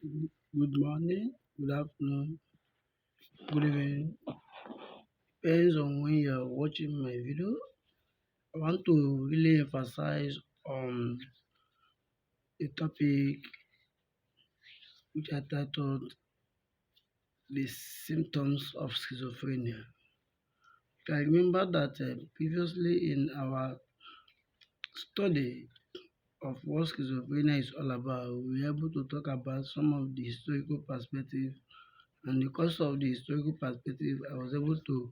Good morning, good afternoon, good evening. Depends on when you're watching my video. I want to really emphasize on a topic which I titled the symptoms of schizophrenia. I remember that previously in our study of what schizophrenia is all about, we were able to talk about some of the historical perspective, and because of the historical perspective, I was able to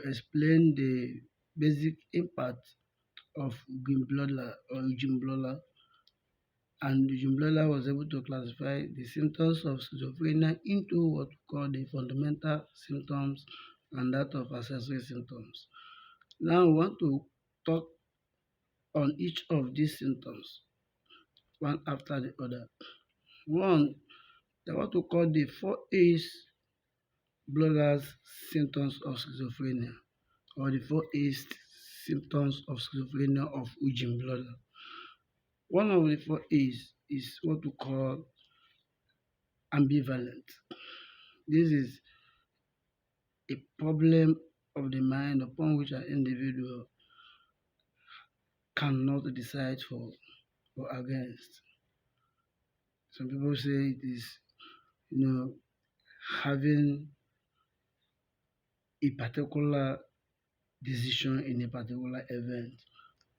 explain the basic impact of Eugene Bloller, and Eugene Bloller was able to classify the symptoms of schizophrenia into what we call the fundamental symptoms and that of accessory symptoms. Now, we want to talk on each of these symptoms, one after the other. One, what we call the four A's Bloller's symptoms of schizophrenia, or the four A's symptoms of schizophrenia of Eugene Bloller. One of the four is what we call ambivalent. This is a problem of the mind upon which an individual cannot decide for or against. Some people say it is, having a particular decision in a particular event.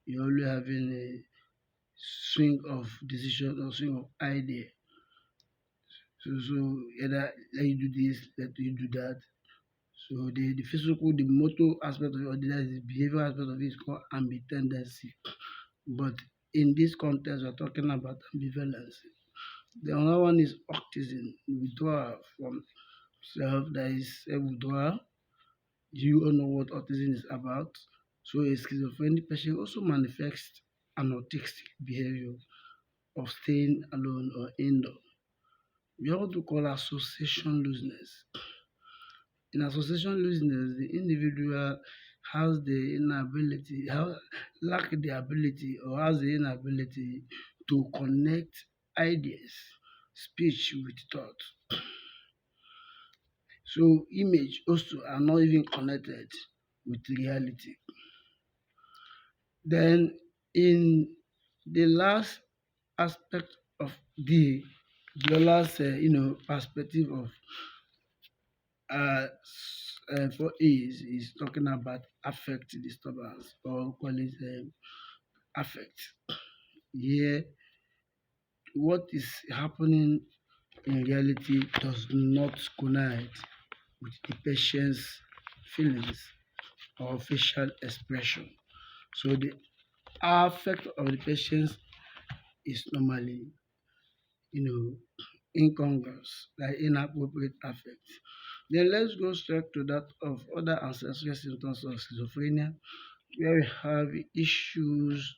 You're always having a swing of decision or swing of idea. So either let you do this, let you do that. So the physical, the motor aspect of it, or the behavioral aspect of it is called ambitendency. But in this context, we're talking about ambivalence. The other one is autism, withdrawal from self, that is self-withdrawal. You all know what autism is about. So a schizophrenic patient also manifests an autistic behavior of staying alone or indoor. We have what we call association looseness. In association looseness, the individual has the inability, lack the ability or has the inability to connect ideas, speech with thought. So image also are not even connected with reality. Then in the last aspect of the last perspective of for is talking about affect disturbance, or call it affect. Here, what is happening in reality does not connect with the patient's feelings or facial expression. So the affect of the patient is normally, incongruous, like inappropriate affect. Then let's go straight to that of other ancestral symptoms of schizophrenia, where we have issues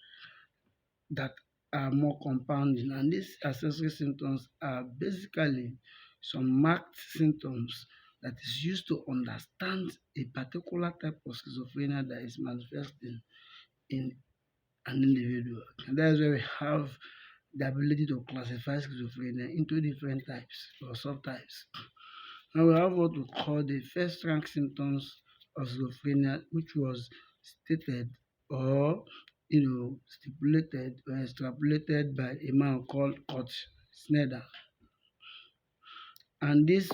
that are more compounding. And these accessory symptoms are basically some marked symptoms that is used to understand a particular type of schizophrenia that is manifesting in an individual. And that's where we have the ability to classify schizophrenia into different types or subtypes. Now we have what we call the first rank symptoms of schizophrenia, which was stated or stipulated or extrapolated by a man called Kurt Snyder. And these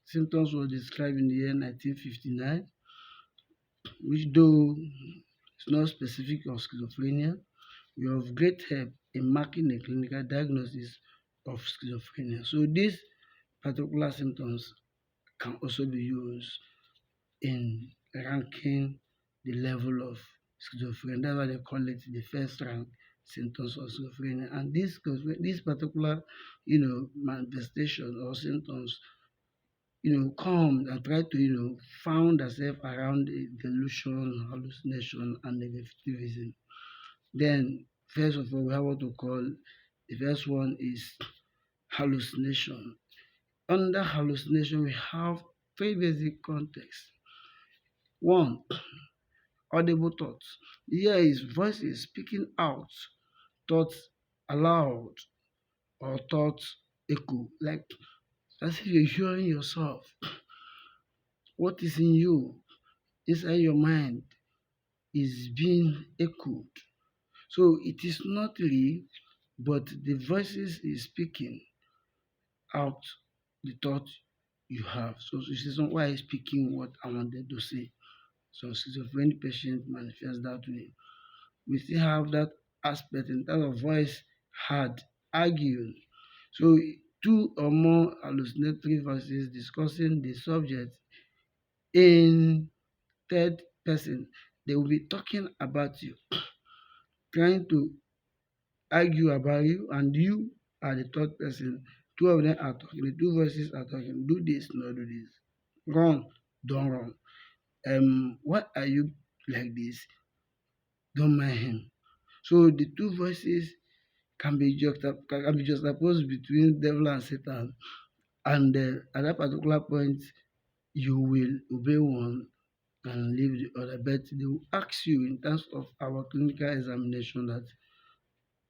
symptoms were described in the year 1959, which though it's not specific of schizophrenia, will of great help in marking a clinical diagnosis of schizophrenia. So these particular symptoms can also be used in ranking the level of schizophrenia. That's why they call it the first rank symptoms of schizophrenia. And this particular, manifestation or symptoms, come and try to, found themselves around the delusion, hallucination, and negativism. Then, first of all, we have what we call the first one is hallucination. Under hallucination, we have three basic contexts. One, audible thoughts. Here is voices speaking out, thoughts aloud, or thoughts echo, like as if you're hearing yourself. What is in you, inside your mind, is being echoed. So it is not real, but the voices is speaking out the thought you have. So this is why I'm speaking what I wanted to say. So schizophrenic patient manifest that way. We still have that aspect in terms of voice had argued. So two or more hallucinatory voices discussing the subject in third person. They will be talking about you, trying to argue about you, and you are the third person. Two of them are talking, the two voices are talking. Do this, no do this. Run, don't run. Why are you like this? Don't mind him. So the two voices can be juxtaposed between devil and Satan, and at that particular point, you will obey one and leave the other. But they will ask you in terms of our clinical examination that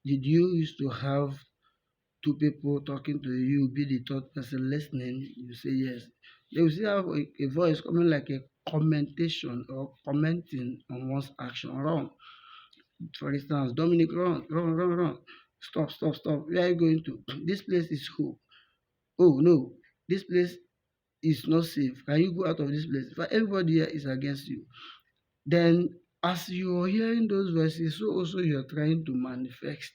did you used to have two people talking to you, be the third person listening? You say yes. They will still have a voice coming like a commentation or commenting on one's action. Wrong. For instance, Dominic, run, run, run, run. Stop, stop, stop. Where are you going to? This place is who? Oh no, this place is not safe. Can you go out of this place? But everybody here is against you. Then as you are hearing those voices, so also you're trying to manifest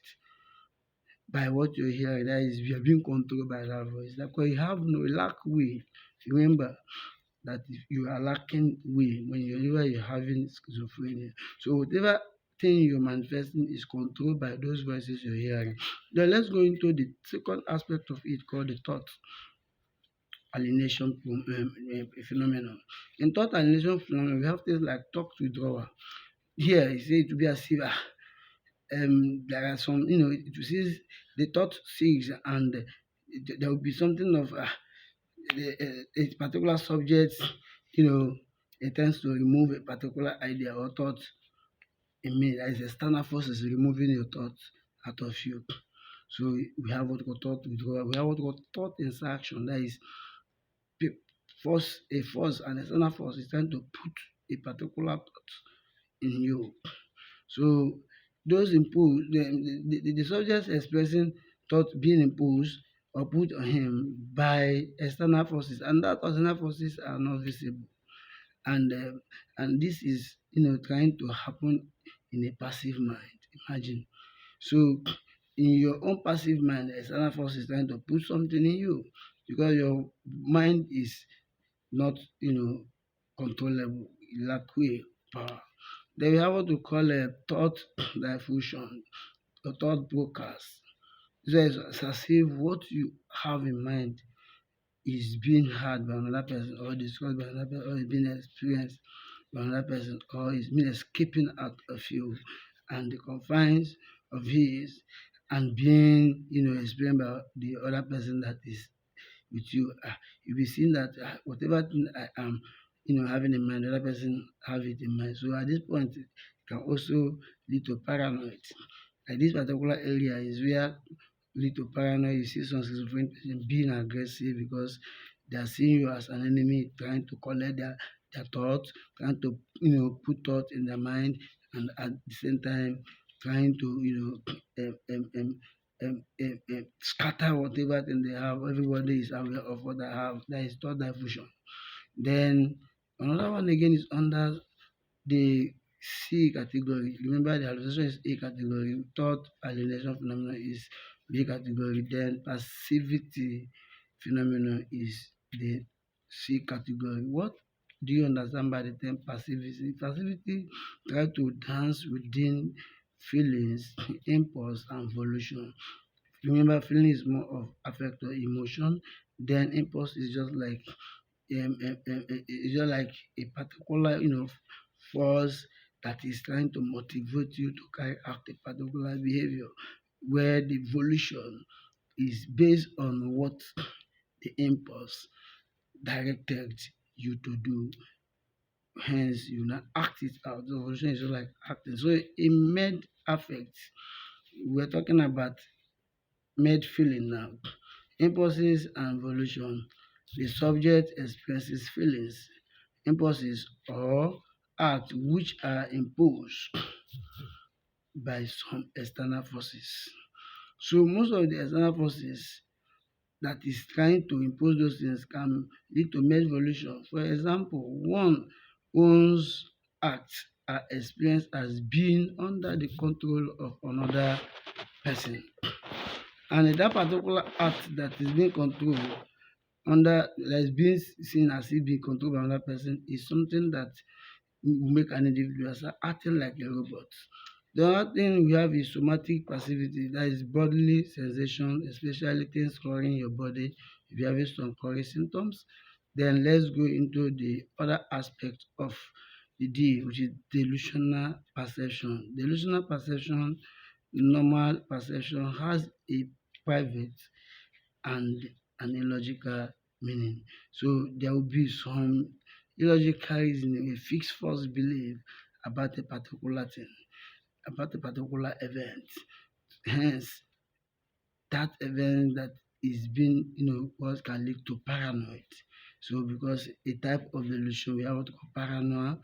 by what you're hearing. That is, you're being controlled by that voice. Like when you have no lack way. Remember that if you are lacking way when you're having schizophrenia. So whatever thing you're manifesting is controlled by those voices you're hearing. Then let's go into the second aspect of it called the thought alienation phenomenon. In thought alienation phenomenon, we have things like thought withdrawal. Here, you say it to be as if there are some, it will see the thought seeks, and there will be something of a particular subject, it tends to remove a particular idea or thought in me. That is external forces removing your thoughts out of you. So we have what we call thought withdrawal. We have what we call thought insertion. That is a force, an external force is trying to put a particular thought in you. So those imposed, the subject expressing thought being imposed or put on him by external forces, and that external forces are not visible, and this is trying to happen in a passive mind. Imagine. So in your own passive mind, external force is trying to put something in you because your mind is not controllable, lack way power. Then we have what we call a thought diffusion or thought brokers. So it's as if what you have in mind is being heard by another person or discussed by another person or is being experienced by another person or is being escaping out of you and the confines of his and being experienced by the other person that is with you. You'll be seeing that whatever thing I am having in mind, the other person have it in mind. So at this point it can also lead to paranoid. Like this particular area is where lead to paranoia. You see some schizophrenic patients being aggressive because they are seeing you as an enemy, trying to collect their thoughts, trying to put thoughts in their mind, and at the same time trying to scatter whatever thing they have. Everybody is aware of what I have. That is thought diffusion. Then another one again is under the C category. Remember, the hallucination is A category, thought alienation phenomenon is B category, then passivity phenomenon is the C category. What do you understand by the term passivity? Passivity try to dance within feelings, impulse, and volition. Remember, feeling is more of affect or emotion, then impulse is just like it's just like a particular force that is trying to motivate you to carry out a particular behavior, where the volition is based on what the impulse directed you to do. Hence, you now act it out. The volition is just like acting. So, in med affect, we're talking about med feeling now. Impulses and volition. The subject expresses feelings, impulses, or acts which are imposed by some external forces. So most of the external forces that is trying to impose those things can lead to malvolution. For example, one's acts are experienced as being under the control of another person. And in that particular act that is being controlled under that is being seen as if being controlled by another person is something that will make an individual start acting like a robot. The other thing we have is somatic passivity, that is bodily sensation, especially things covering your body. If you're having some chronic symptoms, then let's go into the other aspect of the D, which is delusional perception. Delusional perception, normal perception has a private and an illogical meaning. So there will be some illogical reasoning, a fixed false belief about a particular thing, about a particular event. Hence, that event that is being, what can lead to paranoid. So because a type of delusion, we have what we call paranoia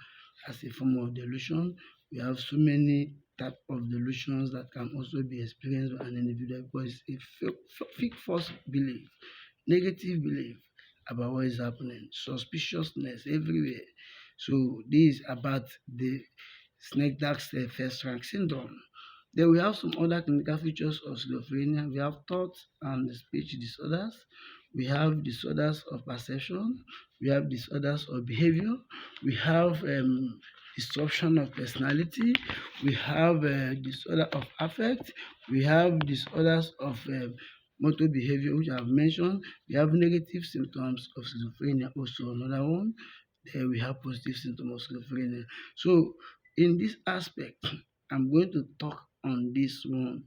as a form of delusion. We have so many type of delusions that can also be experienced by an individual because it's a fake false belief, negative belief about what is happening, suspiciousness everywhere. So this is about the snake dark first rank syndrome. Then we have some other clinical features of schizophrenia. We have thought and speech disorders. We have disorders of perception. We have disorders of behavior. We have disruption of personality. We have disorder of affect. We have disorders of motor behavior, which I've mentioned. We have negative symptoms of schizophrenia, also another one. Then we have positive symptoms of schizophrenia. So in this aspect, I'm going to talk on this one